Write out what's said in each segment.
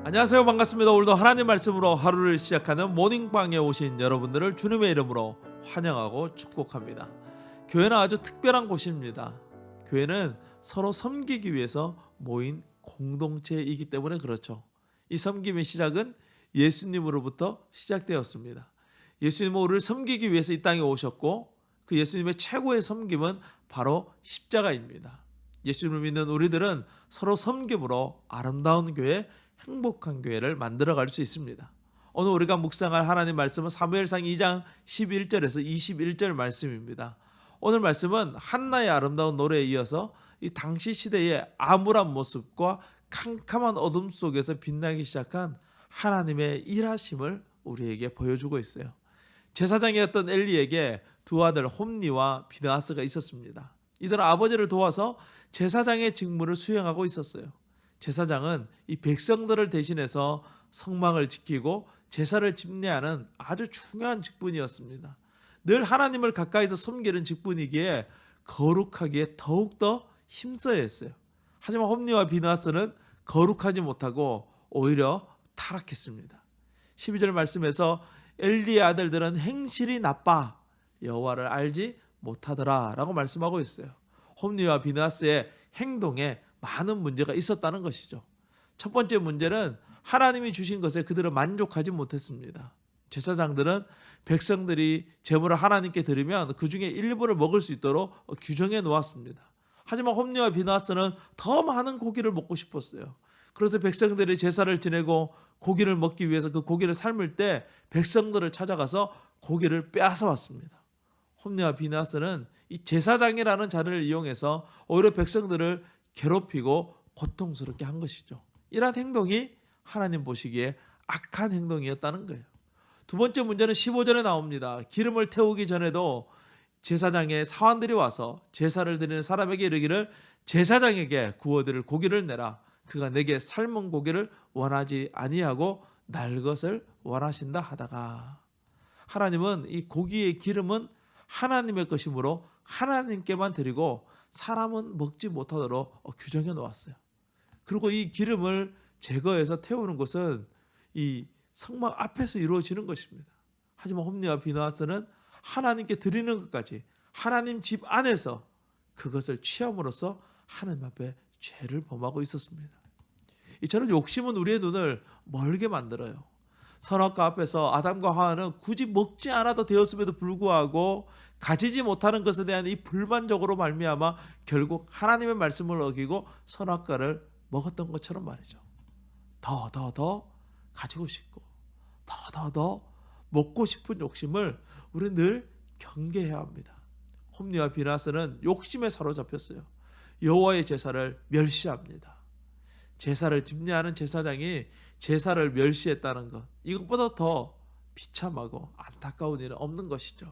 안녕하세요. 반갑습니다. 오늘도 하나님 말씀으로 하루를 시작하는 모닝방에 오신 여러분들을 주님의 이름으로 환영하고 축복합니다. 교회는 아주 특별한 곳입니다. 교회는 서로 섬기기 위해서 모인 공동체이기 때문에 그렇죠. 이 섬김의 시작은 예수님으로부터 시작되었습니다. 예수님은 우리를 섬기기 위해서 이 땅에 오셨고, 그 예수님의 최고의 섬김은 바로 십자가입니다. 예수님을 믿는 우리들은 서로 섬김으로 아름다운 교회, 행복한 교회를 만들어갈 수 있습니다. 오늘 우리가 묵상할 하나님 말씀은 사무엘상 2장 11절에서 21절 말씀입니다. 오늘 말씀은 한나의 아름다운 노래에 이어서 이 당시 시대의 암울한 모습과 캄캄한 어둠 속에서 빛나기 시작한 하나님의 일하심을 우리에게 보여주고 있어요. 제사장이었던 엘리에게 두 아들 홈니와 비느하스가 있었습니다. 이들은 아버지를 도와서 제사장의 직무를 수행하고 있었어요. 제사장은 이 백성들을 대신해서 성막을 지키고 제사를 집례하는 아주 중요한 직분이었습니다. 늘 하나님을 가까이서 섬기는 직분이기에 거룩하기에 더욱더 힘써야 했어요. 하지만 홈니와 비느하스는 거룩하지 못하고 오히려 타락했습니다. 12절 말씀에서 엘리의 아들들은 행실이 나빠 여호와를 알지 못하더라 라고 말씀하고 있어요. 홈니와 비느하스의 행동에 많은 문제가 있었다는 것이죠. 첫 번째 문제는 하나님이 주신 것에 그들은 만족하지 못했습니다. 제사장들은 백성들이 제물을 하나님께 드리면 그 중에 일부를 먹을 수 있도록 규정해 놓았습니다. 하지만 홈니와 비느하스는 더 많은 고기를 먹고 싶었어요. 그래서 백성들이 제사를 지내고 고기를 먹기 위해서 그 고기를 삶을 때 백성들을 찾아가서 고기를 빼앗아 왔습니다. 홈니와 비느하스는 이 제사장이라는 자리를 이용해서 오히려 백성들을 괴롭히고 고통스럽게 한 것이죠. 이러한 행동이 하나님 보시기에 악한 행동이었다는 거예요. 두 번째 문제는 15절에 나옵니다. 기름을 태우기 전에도 제사장의 사환들이 와서 제사를 드리는 사람에게 이르기를 제사장에게 구워드릴 고기를 내라. 그가 내게 삶은 고기를 원하지 아니하고 날 것을 원하신다 하다가, 하나님은 이 고기의 기름은 하나님의 것이므로 하나님께만 드리고 사람은 먹지 못하도록 규정해 놓았어요. 그리고 이 기름을 제거해서 태우는 것은 이 성막 앞에서 이루어지는 것입니다. 하지만 홈니와 비느하스는 하나님께 드리는 것까지 하나님 집 안에서 그것을 취함으로써 하나님 앞에 죄를 범하고 있었습니다. 이처럼 욕심은 우리의 눈을 멀게 만들어요. 선악과 앞에서 아담과 하와는 굳이 먹지 않아도 되었음에도 불구하고 가지지 못하는 것에 대한 이 불만족으로 말미암아 결국 하나님의 말씀을 어기고 선악과를 먹었던 것처럼 말이죠. 더 가지고 싶고 더 먹고 싶은 욕심을 우리는 늘 경계해야 합니다. 홈니와 비느하스는 욕심에 사로잡혔어요. 여호와의 제사를 멸시합니다. 제사를 집례하는 제사장이 제사를 멸시했다는 것, 이것보다 더 비참하고 안타까운 일은 없는 것이죠.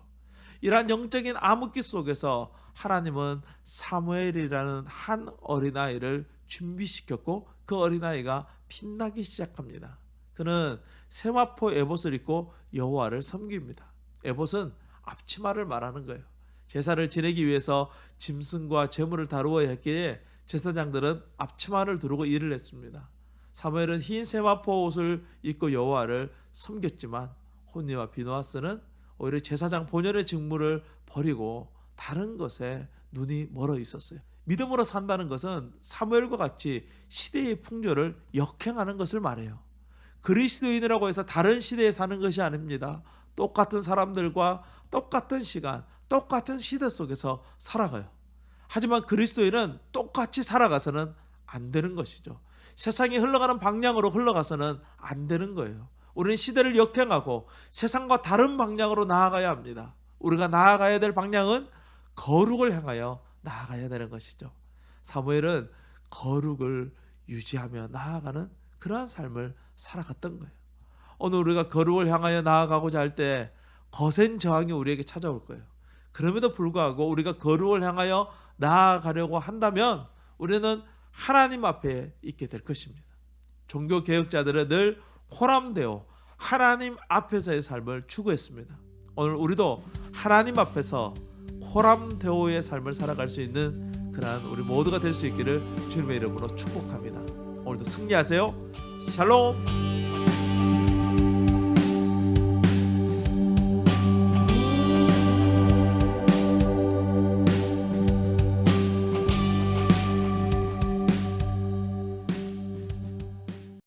이러한 영적인 암흑기 속에서 하나님은 사무엘이라는 한 어린아이를 준비시켰고 그 어린아이가 빛나기 시작합니다. 그는 세마포 에봇을 입고 여호와를 섬깁니다. 에봇은 앞치마를 말하는 거예요. 제사를 지내기 위해서 짐승과 제물을 다루어야 했기에 제사장들은 앞치마를 두르고 일을 했습니다. 사무엘은 흰 세마포 옷을 입고 여호와를 섬겼지만 홈니와 비느하스는 오히려 제사장 본연의 직무를 버리고 다른 것에 눈이 멀어 있었어요. 믿음으로 산다는 것은 사무엘과 같이 시대의 풍조를 역행하는 것을 말해요. 그리스도인이라고 해서 다른 시대에 사는 것이 아닙니다. 똑같은 사람들과 똑같은 시간, 똑같은 시대 속에서 살아가요. 하지만 그리스도인은 똑같이 살아가서는 안 되는 것이죠. 세상이 흘러가는 방향으로 흘러가서는 안 되는 거예요. 우리는 시대를 역행하고 세상과 다른 방향으로 나아가야 합니다. 우리가 나아가야 될 방향은 거룩을 향하여 나아가야 되는 것이죠. 사무엘은 거룩을 유지하며 나아가는 그러한 삶을 살아갔던 거예요. 오늘 우리가 거룩을 향하여 나아가고자 할 때 거센 저항이 우리에게 찾아올 거예요. 그럼에도 불구하고 우리가 거룩을 향하여 나아가려고 한다면 우리는 하나님 앞에 있게 될 것입니다. 종교 개혁자들은 늘 호람되어 하나님 앞에서의 삶을 추구했습니다. 오늘 우리도 하나님 앞에서 호람대오의 삶을 살아갈 수 있는 그러한 우리 모두가 될 수 있기를 주님의 이름으로 축복합니다. 오늘도 승리하세요. 샬롬.